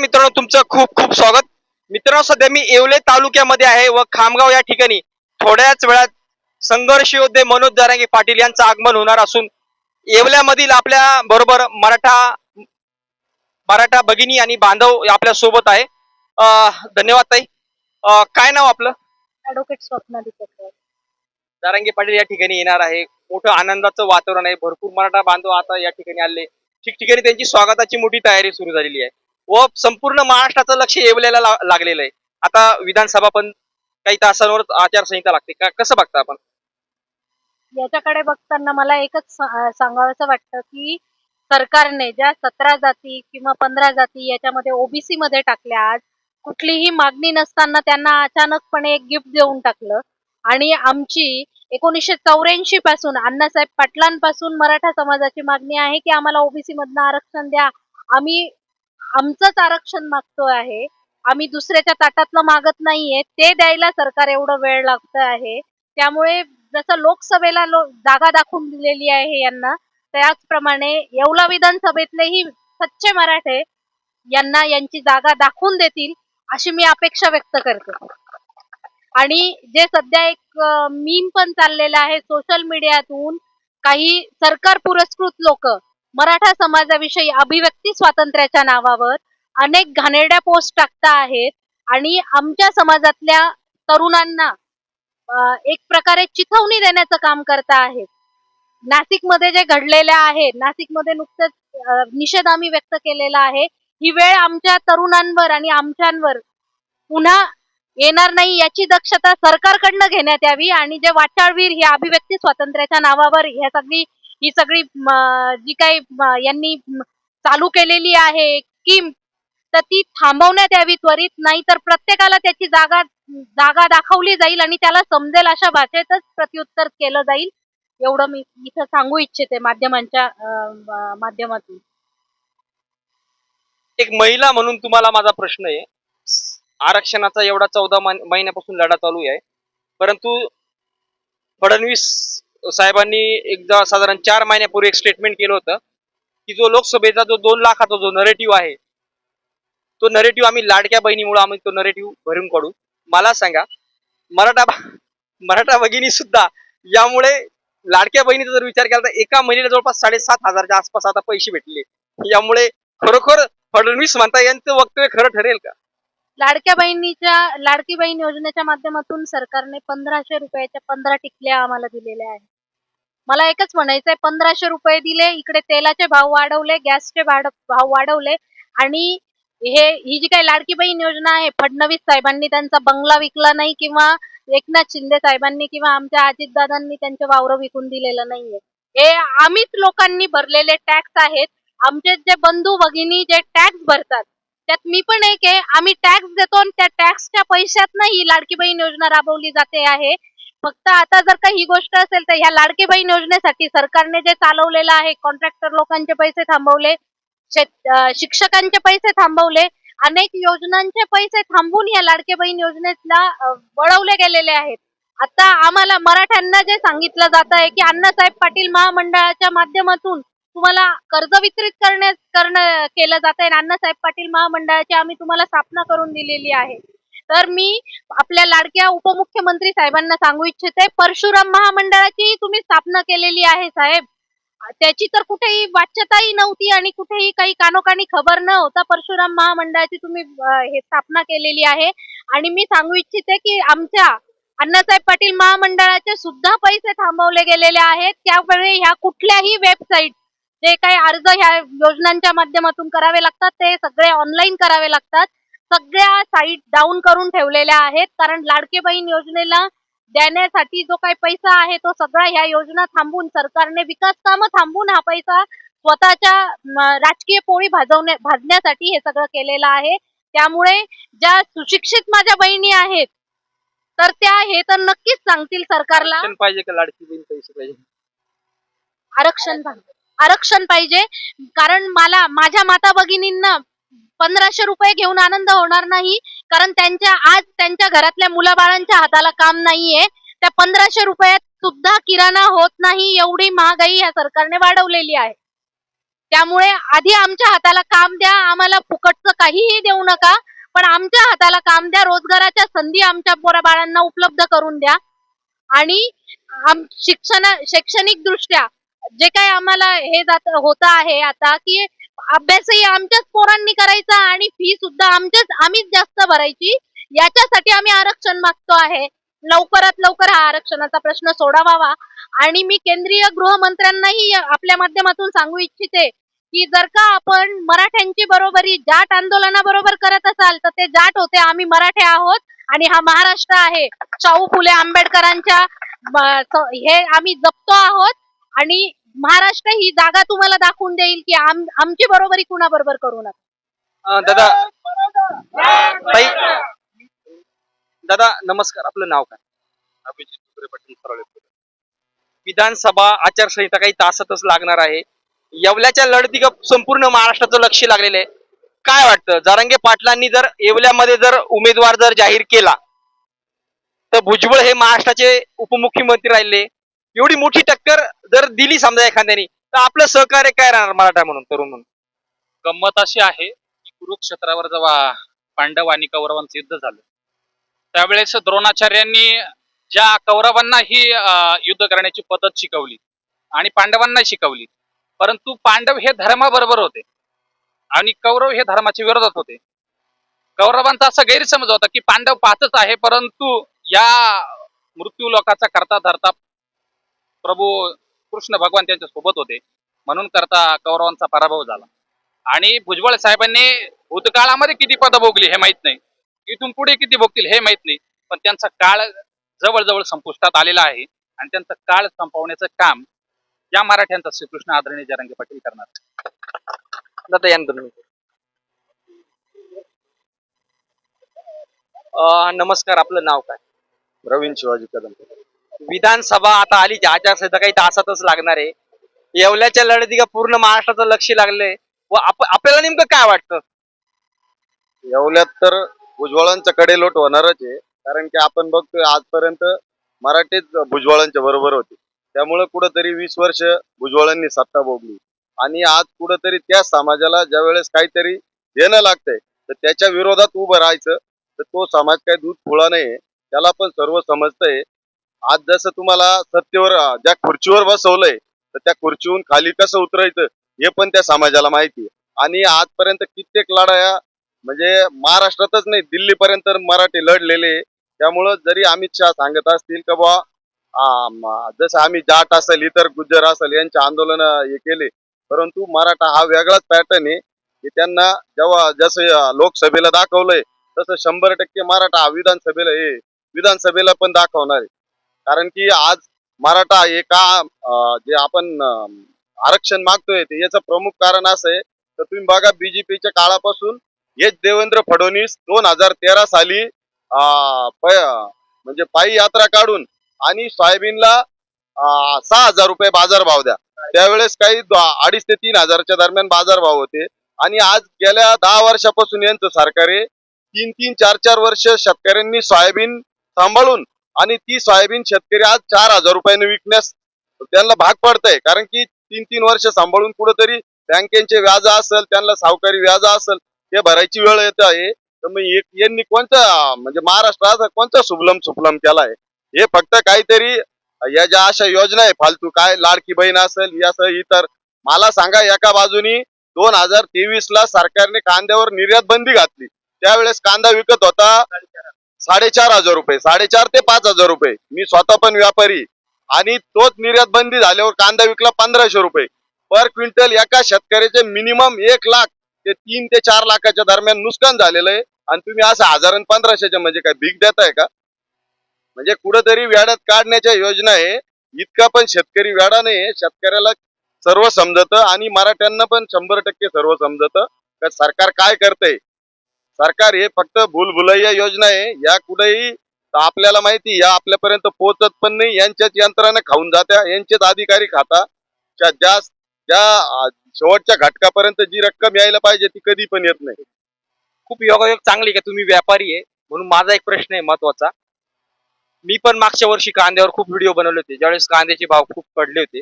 मित्रांनो, तुमचं खूप खूप स्वागत. मित्रांनो, सध्या मी येवले तालुक्यामध्ये आहे व खामगाव या ठिकाणी थोड्याच वेळात संघर्ष योद्धे मनोज जरांगे पाटील यांचं आगमन होणार असून येवल्यामधील आपल्या बरोबर मराठा मराठा भगिनी आणि बांधव आपल्या सोबत आहे. धन्यवाद ताई. काय नाव आपलं? ॲडव्होकेट स्वप्ना दीपक. जरांगे पाटील या ठिकाणी येणार आहे. मोठं आनंदाचं वातावरण आहे. भरपूर मराठा बांधव आता या ठिकाणी आले. ठिकठिकाणी त्यांची स्वागताची मोठी तयारी सुरू झालेली आहे व संपूर्ण महाराष्ट्राचं लक्ष येवल्याला लागलेलं आहे. आता विधानसभा पण काही तासांवर आचारसंहिता लागते. कसं बघता आपण याच्याकडे बघताना मला एकच सांगावंसं वाटतं की सरकारने ज्या 17 जाती किंवा 15 जाती याच्यामध्ये ओबीसी मध्ये टाकल्या, आज कुठलीही मागणी नसताना त्यांना अचानकपणे एक गिफ्ट देऊन टाकलं. आणि आमची 1984 पासून अण्णासाहेब पाटलांपासून मराठा समाजाची मागणी आहे की आम्हाला ओबीसी मधनं आरक्षण द्या. आम्ही आमचंच आरक्षण मागतो आहे. आम्ही दुसऱ्याच्या ताटातलं मागत नाहीये. ते द्यायला सरकार एवढं वेळ लागत आहे. त्यामुळे जसं लोकसभेला जागा दाखवून दिलेली आहे यांना, त्याचप्रमाणे येवला विधानसभेतलेही सच्चे मराठे यांना यांची जागा दाखवून देतील अशी मी अपेक्षा व्यक्त करते. आणि जे सध्या एक मीम पण चाललेलं आहे सोशल मीडियातून, काही सरकार पुरस्कृत लोक मराठा समाजाविषयी अभिव्यक्ती स्वातंत्र्याच्या नावावर अनेक घाणेरड्या पोस्ट टाकता आहेत आणि आमच्या समाजातल्या तरुणांना एक प्रकारे चिथावणी देण्याचं काम करता आहेत. नाशिकमध्ये जे घडलेले आहे, नाशिकमध्ये नुकतंच निषेध आम्ही व्यक्त केलेला आहे. ही वेळ आमच्या तरुणांवर आणि आमच्यांवर पुन्हा येणार नाही याची दक्षता सरकारकडनं घेण्यात यावी. आणि जे वाचाळवीर ही अभिव्यक्ती स्वातंत्र्याच्या नावावर ही सगळी जी काही यांनी चालू केलेली आहे स्कीम, तर ती थांबवण्यात यावी त्वरित. नाही तर प्रत्येकाला त्याची जागा दाखवली जाईल आणि त्याला समजेल अशा भाषेतच प्रत्युत्तर केलं जाईल. एवढं मी इथं सांगू इच्छिते माध्यमांच्या माध्यमातून. एक महिला म्हणून तुम्हाला माझा प्रश्न आहे. आरक्षणाचा एवढा 14 महिन्यापासून लढा चालू आहे, परंतु फडणवीस साहेबांनी एकदा साधारण 4 महिन्यापूर्वी एक स्टेटमेंट केलं होतं की जो लोकसभेचा जो 2 लाखाचा जो नरेटिव्ह आहे, तो नरेटिव्ह आम्ही लाडक्या बहिणीमुळे आम्ही तो नरेटिव्ह भरून काढू. मला सांगा, मराठा भगिनी सुद्धा यामुळे लाडक्या बहिणीचा जर विचार केला तर एका महिन्याला जवळपास 7,500च्या आसपास आता पैसे भेटले. यामुळे खरोखर फडणवीस म्हणता यांचं वक्तव्य खरं ठरेल का? लाडकी बहीण योजनेच्या माध्यमातून सरकारने 1,500 रुपयाच्या 15 टिकल्या आम्हाला दिलेल्या आहेत. मला एकच म्हणायचंय, 1,500 रुपये दिले, इकडे तेलाचे भाव वाढवले, गॅसचे भाव वाढवले. आणि ही जी काही लाडकी बहीण योजना आहे, फडणवीस साहेबांनी त्यांचा बंगला विकला नाही किंवा एकनाथ शिंदे साहेबांनी किंवा आमच्या अजितदादांनी त्यांचे वावर विकून दिलेलं नाहीये. हे आम्हीच लोकांनी भरलेले टॅक्स आहेत. आमचे जे बंधू भगिनी जे टॅक्स भरतात त्यात मी पण एक आहे. आम्ही टॅक्स देतो आणि त्या टॅक्सच्या पैशातनं ही लाडकी बहीण योजना राबवली जाते आहे. फक्त आता जर का ही गोष्ट असेल तर ह्या लाडकी बहीण योजनेसाठी सरकारने जे चालवलेलं आहे, कॉन्ट्रॅक्टर लोकांचे पैसे थांबवले, शिक्षकांचे पैसे थांबवले, अनेक योजनांचे पैसे थांबवून या लाडकी बहीण योजनेला वळवले गेलेले आहेत. आता आम्हाला मराठ्यांना जे सांगितलं जात आहे की अण्णासाहेब पाटील महामंडळाच्या माध्यमातून तुम्हाला कर्ज वितरित केलं जात आहे. अण्णासाहेब पाटील महामंडळाची आम्ही तुम्हाला स्थापना करून दिलेली आहे. तर मी आपल्या लाडक्या उपमुख्यमंत्री साहेबांना सांगू इच्छिते, परशुराम महामंडळाची तुम्ही स्थापना केलेली आहे साहेब. त्याची तर कुठेही वाच्यताही नव्हती आणि कुठेही काही कानोकानी खबर न होता परशुराम महामंडळाची तुम्ही हे स्थापना केलेली आहे. आणि मी सांगू इच्छिते की आमच्या अण्णासाहेब पाटील महामंडळाचे सुद्धा पैसे थांबवले गेलेले आहेत. त्यामुळे ह्या कुठल्याही वेबसाईट जे काही अर्ज ह्या योजनांच्या माध्यमातून करावे लागतात ते सगळे ऑनलाईन करावे लागतात. सगळ्या साईट डाऊन करून ठेवलेल्या आहेत. कारण लाडके बहीण योजनेला देण्यासाठी जो काही पैसा आहे तो सगळा ह्या योजना थांबून, सरकारने विकास कामं थांबून हा पैसा स्वतःच्या राजकीय पोळी भाजण्यासाठी हे सगळं केलेलं आहे. त्यामुळे ज्या सुशिक्षित माझ्या बहिणी आहेत तर त्या हे तर नक्कीच सांगतील सरकारला, पाहिजे का लाडकी बहीण पैसे पाहिजे, आरक्षण पाहिजे. कारण मला माझ्या माता भगिनींना 1,500 रुपये घेऊन आनंद होणार नाही. कारण आज त्यांच्या घरातल्या मुलाबाळांच्या हाताला काम नाहीये. त्या 1,500 रुपयात सुद्धा किराणा होत नाही, एवढी महागाई या सरकारने वाढवलेली आहे. त्यामुळे आधी आमच्या हाताला काम द्या, आम्हाला फुकटचं काहीही देऊ नका, पण आमच्या हाताला काम द्या, रोजगाराच्या संधी आमच्या पोराबाळांना उपलब्ध करून द्या. आणि शैक्षणिक दृष्ट्या जे काही आम्हाला हे होत आहे आता, की अभ्यासही आमच्याच पोरांनी करायचा आणि फी सुद्धा आम्हीच जास्त भरायची, याच्यासाठी आम्ही आरक्षण मागतो आहे. लवकरात लवकर हा आरक्षणाचा प्रश्न सोडवावा. आणि मी केंद्रीय गृहमंत्र्यांनाही आपल्या माध्यमातून सांगू इच्छिते की जर का आपण मराठ्यांची बरोबरी जाट आंदोलनाबरोबर करत असाल तर ते जाट होते, आम्ही मराठे आहोत आणि हा महाराष्ट्र आहे. शाहू फुले आंबेडकरांच्या हे आम्ही जपतो आहोत आणि महाराष्ट्र ही जागा तुम्हाला दाखवून देईल की आमची बरोबरी कुणाबरोबर करू नका. दादा ताई, दादा नमस्कार, आपलं नाव काय? अभिजित दुसरे पाटील सरळे. विधानसभा आचारसंहिता काही तासातच लागणार आहे. येवल्याच्या लढती संपूर्ण महाराष्ट्राचं लक्ष लागलेलं आहे. काय वाटतं, जरांगे पाटलांनी जर येवल्यामध्ये जर उमेदवार जर जाहीर केला तर भुजबळ हे महाराष्ट्राचे उपमुख्यमंत्री राहिले, एवढी मोठी टक्कर जर दिली समजा एखाद्याने, तर आपलं सहकार्य काय राहणार मराठा म्हणून, तरुण म्हणून? गंमत अशी आहे की कुरुक्षेत्रावर जेव्हा पांडव आणि कौरवांचं युद्ध झालं त्यावेळेस द्रोणाचार्यांनी ज्या कौरवांना ही युद्ध करण्याची पद्धत शिकवली आणि पांडवांना शिकवली, परंतु पांडव हे धर्माबरोबर होते आणि कौरव हे धर्माच्या विरोधात होते. कौरवांचा असा गैरसमज होता की पांडव पाचच आहे, परंतु या मृत्यू लोकाचा करता धरता प्रभू कृष्ण भगवान त्यांच्या सोबत होते, म्हणून करता कौरवांचा पराभव झाला. आणि भुजबळ साहेबांनी भूतकाळामध्ये किती पद भोगली हे माहित नाही, इथून पुढे किती भोगतील हे माहित नाही, पण त्यांचा काळ जवळजवळ संपुष्टात आलेला आहे आणि त्यांचा काळ संपवण्याचं काम या मराठ्यांचा श्रीकृष्ण आदरणीय जरांगे पाटील करणार. दादा यानंतर नमस्कार, आपलं नाव काय? प्रवीण शिवाजी कदम. विधानसभा आता आली, आचारसंहिता काही तासातच लागणार आहे. येवल्याच्या लढती पूर्ण महाराष्ट्राचं लक्ष लागलंय व आपल्याला नेमकं काय वाटतं? येवल्यात तर भुजबळांचं कडेलोट होणारच आहे, कारण की आपण बघतोय आजपर्यंत मराठीच भुजबळांच्या बरोबर होते. त्यामुळे कुठंतरी 20 वर्ष भुजबळांनी सत्ता भोगली आणि आज कुठंतरी त्या समाजाला ज्या वेळेस काहीतरी देणं लागतंय तर त्याच्या विरोधात उभं राहायचं, तर तो समाज काही दूध खुळा नाही, त्याला पण सर्व समजतंय. आज जसं तुम्हाला सत्तेवर ज्या खुर्चीवर बसवलंय तर त्या खुर्चीहून खाली कसं उतरायचं हे पण त्या समाजाला माहिती आहे. आणि आजपर्यंत कित्येक लढाया म्हणजे महाराष्ट्रातच नाही दिल्लीपर्यंत मराठी लढलेले. त्यामुळं जरी अमित शहा सांगत असतील का बुवा जसं आम्ही जाट असेल इतर गुज्जर असेल यांचे आंदोलन हे केले, परंतु मराठा हा वेगळाच पॅटर्न आहे की त्यांना जेव्हा जसं लोकसभेला दाखवलंय तसं 100% मराठा विधानसभेला पण दाखवणार आहे. कारण की आज मराठा हे का जे आपण आरक्षण मागतोय ते याचं प्रमुख कारण असं आहे तर तुम्ही बघा बीजेपीच्या काळापासून हेच देवेंद्र फडणवीस 2013 साली म्हणजे पायी यात्रा काढून आणि सोयाबीनला 6,000 रुपये बाजार भाव द्या, त्यावेळेस काही 2,500 ते 3,000च्या दरम्यान बाजार भाव होते. आणि आज गेल्या 10 वर्षापासून यांचं सरकार आहे, 3-3, 4-4 वर्ष शेतकऱ्यांनी सोयाबीन सांभाळून आणि ती सोयाबीन शेतकरी आज 4,000 रुपयाने विकण्यास त्यांना भाग पडतंय. कारण की 3-3 वर्ष सांभाळून कुठेतरी बँकेचे व्याज असेल, त्यांना सावकारी व्याज असेल, ते भरायची वेळ येत आहे. तर मग यांनी कोणतं म्हणजे महाराष्ट्राचा कोणता सुफलम केलाय? हे फक्त काहीतरी या ज्या अशा योजना आहे फालतू, काय लाडकी बहीण असेल यासह इतर. मला सांगा, एका बाजूनी 2023 ला सरकारने कांद्यावर निर्यात बंदी घातली, त्यावेळेस कांदा विकत होता 4,500 रुपये, 4,500 ते 5,000 रुपये. मी स्वतः पण व्यापारी, आणि तोच निर्यात बंदी झाल्यावर कांदा विकला 1,500 रुपये पर क्विंटल. एका शेतकऱ्याचे मिनिमम 1 लाख ते 3 ते 4 लाखाच्या दरम्यान नुकसान झालेलं आहे. आणि तुम्ही असं 1000 आणि 1500च्या म्हणजे काय भीक देताय का? म्हणजे कुठंतरी व्याडात काढण्याच्या योजना आहे. इतका पण शेतकरी व्याडा नाही, शेतकऱ्याला सर्व समजत आणि मराठ्यांना पण 100% सर्व समजत का सरकार काय करतंय. सरकार हे फक्त भूलभुलैया योजना आहे, या कुठेही आपल्याला माहिती, या आपल्यापर्यंत पोहोचत पण नाही. यांच्याच यंत्रणा खाऊन जात्या, यांचेच अधिकारी खाता. ज्या शेवटच्या घटकापर्यंत जी रक्कम यायला पाहिजे ती कधी पण येत नाही. खूप योगायोग चांगली का, तुम्ही व्यापारी आहे म्हणून माझा एक प्रश्न आहे महत्वाचा. मी पण मागच्या वर्षी कांद्यावर खूप व्हिडिओ बनवले होते, ज्यावेळेस कांद्याचे भाव खूप पडले होते.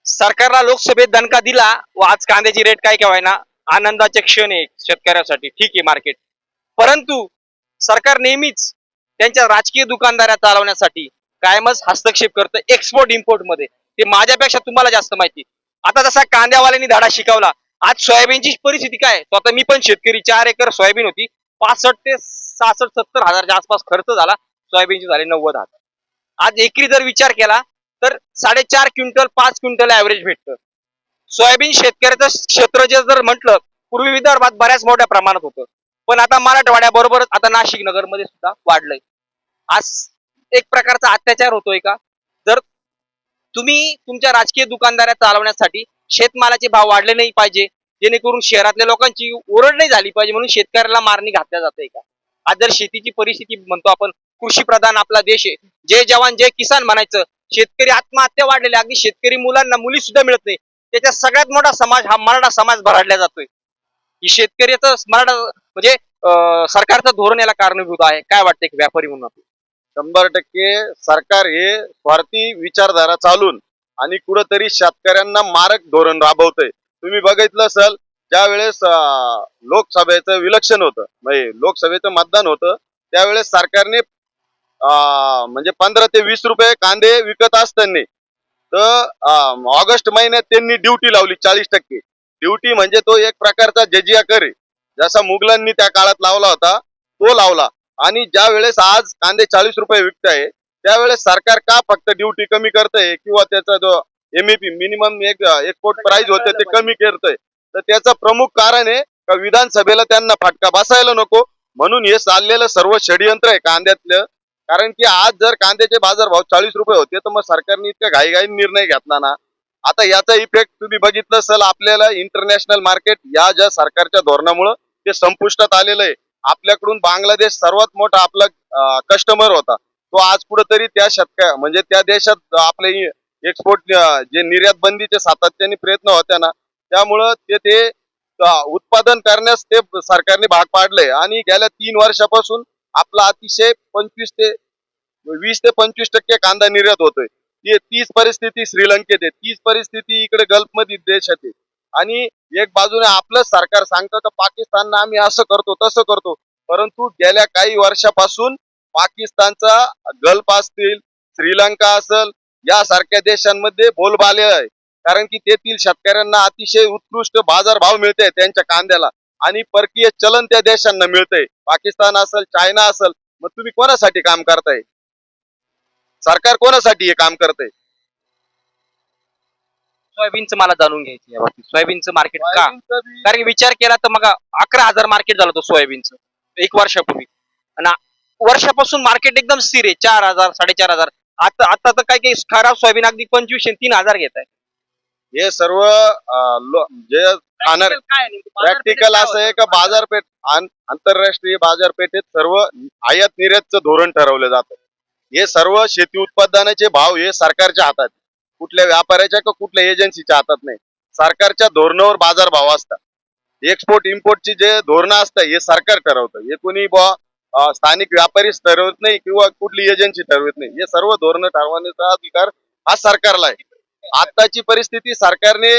सरकारला लोकसभेत दणका दिला व आज कांद्याची रेट काय केव्हाय ना आनंदाचे क्षण आहे शेतकऱ्यासाठी, ठीक आहे मार्केट. परंतु सरकार नेहमीच त्यांच्या राजकीय दुकानदाऱ्या चालवण्यासाठी कायमच हस्तक्षेप करतं एक्सपोर्ट इम्पोर्ट मध्ये. ते माझ्यापेक्षा तुम्हाला जास्त माहिती. आता जसा कांद्यावाल्यांनी धडा शिकवला, आज सोयाबीनची परिस्थिती काय आहे? स्वतः मी पण शेतकरी, 4 एकर सोयाबीन होती, 65 ते 66 70 हजारच्या आसपास खर्च झाला, सोयाबीनची झाली 90,000. आज एकरी जर विचार केला तर 4.5 क्विंटल 5 क्विंटल ऍव्हरेज भेटतं. सोयाबीन शेतकऱ्याचं क्षेत्र जे जर म्हटलं, पूर्वी विदर्भात बऱ्याच मोठ्या प्रमाणात होतं, पण आता मराठवाड्याबरोबरच आता नाशिक नगर मध्ये सुद्धा वाढलंय. आज एक प्रकारचा अत्याचार होतोय का? जर तुम्ही तुमच्या राजकीय दुकानदाऱ्या चालवण्यासाठी शेतमालाचे भाव वाढले नाही पाहिजे, जेणेकरून शहरातल्या लोकांची ओरड नाही झाली पाहिजे म्हणून शेतकऱ्याला मारणी घातल्या जाते का? आज जर शेतीची परिस्थिती म्हणतो आपण, कृषी प्रधान आपला देश आहे, जय जवान जय किसान म्हणायचं, शेतकरी आत्महत्या वाढलेल्या, अगदी शेतकरी मुलांना मुली सुद्धा मिळत नाही. त्याच्यात सगळ्यात मोठा समाज हा मराठा समाज भरडला जातोय. ही शेतकऱ्याचं मराठा म्हणजे सरकारचं धोरण याला कारणीभूत आहे. काय वाटतं एक व्यापारी म्हणून आपल्याला? 100% सरकार हे स्वार्थी विचारधारा चालून आणि कुठंतरी शेतकऱ्यांना मारक धोरण राबवतंय. तुम्ही बघितलं असेल, ज्या वेळेस लोकसभेचं विलक्षण होतं, म्हणजे लोकसभेचं मतदान होतं, त्यावेळेस सरकारने म्हणजे 15 ते 20 रुपये कांदे विकत असताना तर ऑगस्ट महिन्यात त्यांनी ड्युटी लावली 40%. ड्युटी म्हणजे तो एक प्रकारचा जजिया कर आहे, जसा मुघलांनी त्या काळात लावला होता तो लावला. आणि ज्या वेळेस आज कांदे 40 रुपये विकताय, त्यावेळेस सरकार का फक्त ड्युटी कमी करतंय किंवा त्याचा जो एमईपी मिनिमम एक एक्सपोर्ट प्राइस होते ते कमी करतंय, तर त्याचं प्रमुख कारण आहे का विधानसभेला त्यांना फटका बसायला नको म्हणून हे चाललेलं सर्व षडयंत्र आहे कांद्यातलं. कारण की आज जर कांद्याचे बाजारभाव 40 रुपये होते तर मग सरकारने इतक्या घाईघाई निर्णय घेतला ना. आता याचा इफेक्ट तुम्ही बघितलं असेल, आपल्याला इंटरनॅशनल मार्केट या ज्या सरकारच्या धोरणामुळे ते संपुष्टात आलेलं आहे. आपल्याकडून बांगलादेश सर्वात मोठा आपला कस्टमर होता, तो आज कुठेतरी त्या म्हणजे त्या देशात आपले एक्सपोर्ट जे निर्यात बंदीचे सातत्याने प्रयत्न होत्या ना, त्यामुळं ते उत्पादन करण्यास ते सरकारने भाग पाडलंय. आणि गेल्या 3 वर्षापासून आपला अतिशय 20 ते 25% कांदा निर्यात होतोय. तीच परिस्थिती श्रीलंकेत आहे, तीच परिस्थिती इकडे गल्फ मध्ये देशात आहे. आणि एक बाजूने आपलं सरकार सांगतं तर पाकिस्तानला आम्ही असं करतो तसं करतो, परंतु गेल्या काही वर्षापासून पाकिस्तानचा गल्फ असतील, श्रीलंका असेल, यासारख्या देशांमध्ये बोलबाले आहे. कारण की तेथील शेतकऱ्यांना अतिशय उत्कृष्ट बाजारभाव मिळते त्यांच्या कांद्याला आणि परकीय चलन त्या देशांना मिळतंय. पाकिस्तान असेल, चायना असेल, मग तुम्ही कोणासाठी काम करताय? सरकार कोणासाठी हे काम करतंय? सोयाबीनचं मला जाणून घ्यायचं या बाबतीत. सोयाबीनचं मार्केट का? सोयाबीनचं बी- कारण की विचार केला तर मग 11,000 मार्केट झालं होतं सोयाबीनचं 1 वर्षापूर्वी, आणि वर्षापासून मार्केट एकदम स्थिर आहे 4,000 4,500. आता आता तर काय काही खराब सोयाबीन अगदी 2500 3,000 घेत आहे. हे सर्व जे खाणार प्रॅक्टिकल असं आहे का बाजारपेठ आंतरराष्ट्रीय बाजारपेठेत सर्व आयात निर्यातचं धोरण ठरवलं जातं. हे सर्व शेती उत्पादनाचे भाव हे सरकारच्या हातात, कुठल्या व्यापाऱ्याच्या का कुठल्या एजन्सीच्या हातात नाही. सरकारच्या धोरणावर बाजार भाव असतात. एक्सपोर्ट इम्पोर्टची जे धोरणं असतात हे सरकार ठरवतं. हे कोणी स्थानिक व्यापारीच ठरवत नाही किंवा कुठली एजन्सी ठरवत नाही. हे सर्व धोरणं ठरवण्याचा अधिकार हा सरकारला आहे. आताची परिस्थिती, सरकारने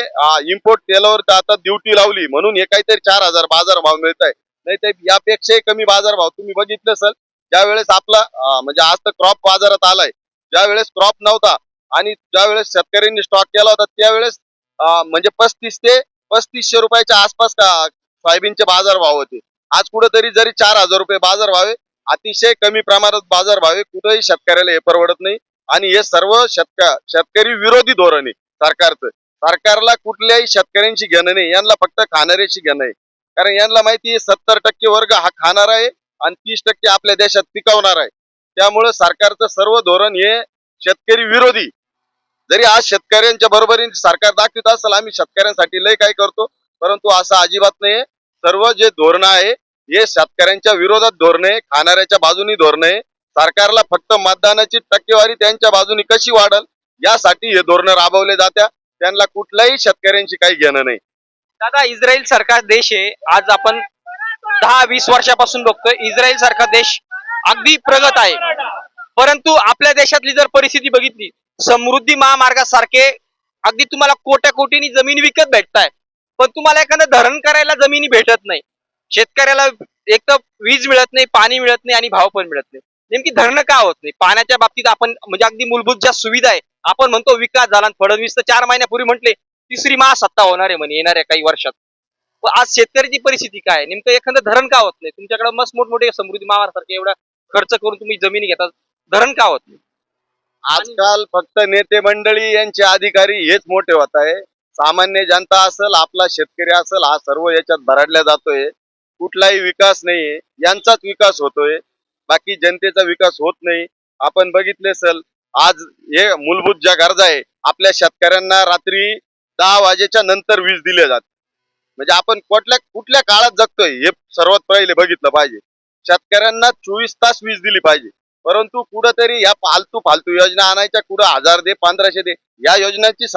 इम्पोर्ट तेलावर आता ड्युटी लावली म्हणून हे काहीतरी 4,000 बाजार भाव मिळत आहे, नाही तर यापेक्षाही कमी बाजार भाव तुम्ही बघितलं असेल. ज्या वेळेस आपला म्हणजे आज तर क्रॉप बाजारात आलाय, ज्या वेळेस क्रॉप नव्हता आणि ज्या वेळेस शेतकऱ्यांनी स्टॉक केला होता त्यावेळेस म्हणजे 35 ते 3500 रुपयाच्या आसपास सोयाबीनचे बाजार भाव होते. आज कुठेतरी जरी 4,000 रुपये बाजार भाव आहे, अतिशय कमी प्रमाणात बाजार भाव आहे, कुठेही शेतकऱ्याला हे परवडत नाही. आणि हे सर्व शेतकरी विरोधी धोरण आहे सरकारचं. सरकारला कुठल्याही शेतकऱ्यांशी घेणं नाही, यांना फक्त खाणाऱ्याशी घेणं आहे. कारण यांना माहिती आहे 70% वर्ग हा खाणार आहे आणि 30% आपल्या देशात पिकवणार आहे. त्यामुळे सरकारचं सर्व धोरण हे शेतकरी विरोधी. जरी आज शेतकऱ्यांच्या बरोबरीने सरकार दाखवत असेल आम्ही शेतकऱ्यांसाठी लय काय करतो, परंतु असं अजिबात नाही. सर्व जे धोरण आहे हे शेतकऱ्यांच्या विरोधात धोरण आहे, खाणाऱ्याच्या बाजूनी धोरण आहे. सरकारला फक्त मतदानाची टक्केवारी त्यांच्या बाजूनी कशी वाढल यासाठी हे धोरण राबवले जात्या. त्यांना कुठल्याही शेतकऱ्यांशी काही घेणं नाही. दादा, इस्रायल सारखा देश आहे, आज आपण 10-20 वर्षापासून बघतोय इस्रायल सारखा देश अगदी प्रगत आहे. परंतु आपल्या देशातली जर परिस्थिती बघितली, समृद्धी महामार्गासारखे अगदी तुम्हाला कोट्या कोटीनी जमिनी विकत भेटताय, पण तुम्हाला एखादं धरण करायला जमिनी भेटत नाही. शेतकऱ्याला एक तर वीज मिळत नाही, पाणी मिळत नाही आणि भाव पण मिळत नाही. नेमकी धरणं का होत नाही? पाण्याच्या बाबतीत आपण म्हणजे अगदी मूलभूत ज्या सुविधा आहे, आपण म्हणतो विकास झाला. आणि फडणवीस तर 4 महिन्यापूर्वी म्हटले तिसरी महासत्ता होणार आहे म्हणे येणाऱ्या काही वर्षात. व आज शेतकऱ्याची परिस्थिती काय आहे? नेमकं एखादं धरण का होत नाही? तुमच्याकडे मस्त मोठमोठे समृद्धी महामार्गासारखे एवढा खर्च करून तुम्ही जमिनी घेतात, धरण का होत नाही? आजकाल फक्त नेते मंडळी यांचे अधिकारी हेच मोठे होत आहे. सामान्य जनता असेल, आपला शेतकरी असेल, हा सर्व याच्यात भरडला जातोय. कुठलाही विकास नाहीये, यांचाच विकास होतोय, बाकी जनतेचा विकास होत नाही. आपण बघितले असेल, आज हे मूलभूत ज्या गरजा आहे, आपल्या शेतकऱ्यांना रात्री 10 वाजेच्या नंतर वीज दिली जाते. म्हणजे आपण कुठल्या काळात जगतोय हे सर्वात पहिले बघितलं पाहिजे. शेतकऱ्यांना 24 तास वीज दिली पाहिजे, परंतु कुठंतरी या फालतू योजना आणायच्या, कुठं 1000 दे 1500 दे, या योजनांची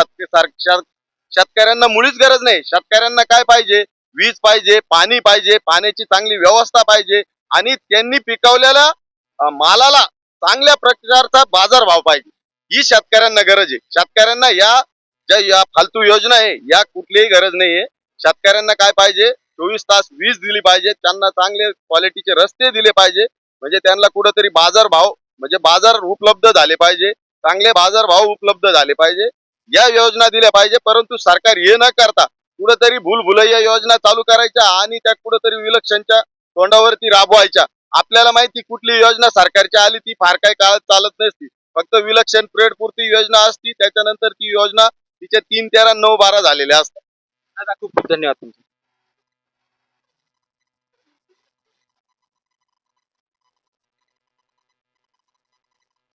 शेतकऱ्यांना मुळीच गरज नाही. शेतकऱ्यांना काय पाहिजे? वीज पाहिजे, पाणी पाहिजे, पाण्याची चांगली व्यवस्था पाहिजे आणि त्यांनी पिकवलेल्या मालाला चांगल्या प्रकारचा बाजारभाव पाहिजे. ही शेतकऱ्यांना गरज आहे. शेतकऱ्यांना या फालतू योजना आहे या कुठलीही गरज नाहीये. शेतकऱ्यांना काय पाहिजे? 24 तास वीज दिली पाहिजे, त्यांना चांगले क्वालिटीचे रस्ते दिले पाहिजे, म्हणजे त्यांना कुठंतरी बाजारभाव म्हणजे बाजार उपलब्ध झाले पाहिजे, चांगले बाजारभाव उपलब्ध झाले पाहिजे, या योजना दिल्या पाहिजे. परंतु सरकार हे न करता कुठंतरी भूलभुलैया योजना चालू करायच्या आणि त्या कुठंतरी विलक्षणच्या तोंडावरती राबवायच्या. आपल्याला माहिती कुठली योजना सरकारची आली ती फार काही काळात चालत नसती, फक्त विलक्षण पिरियड पुरती योजना असती, त्याच्यानंतर ती योजना तिचे 3, 13, 9, 12 झालेल्या असतात. दादा खूप खूप धन्यवाद तुमचे.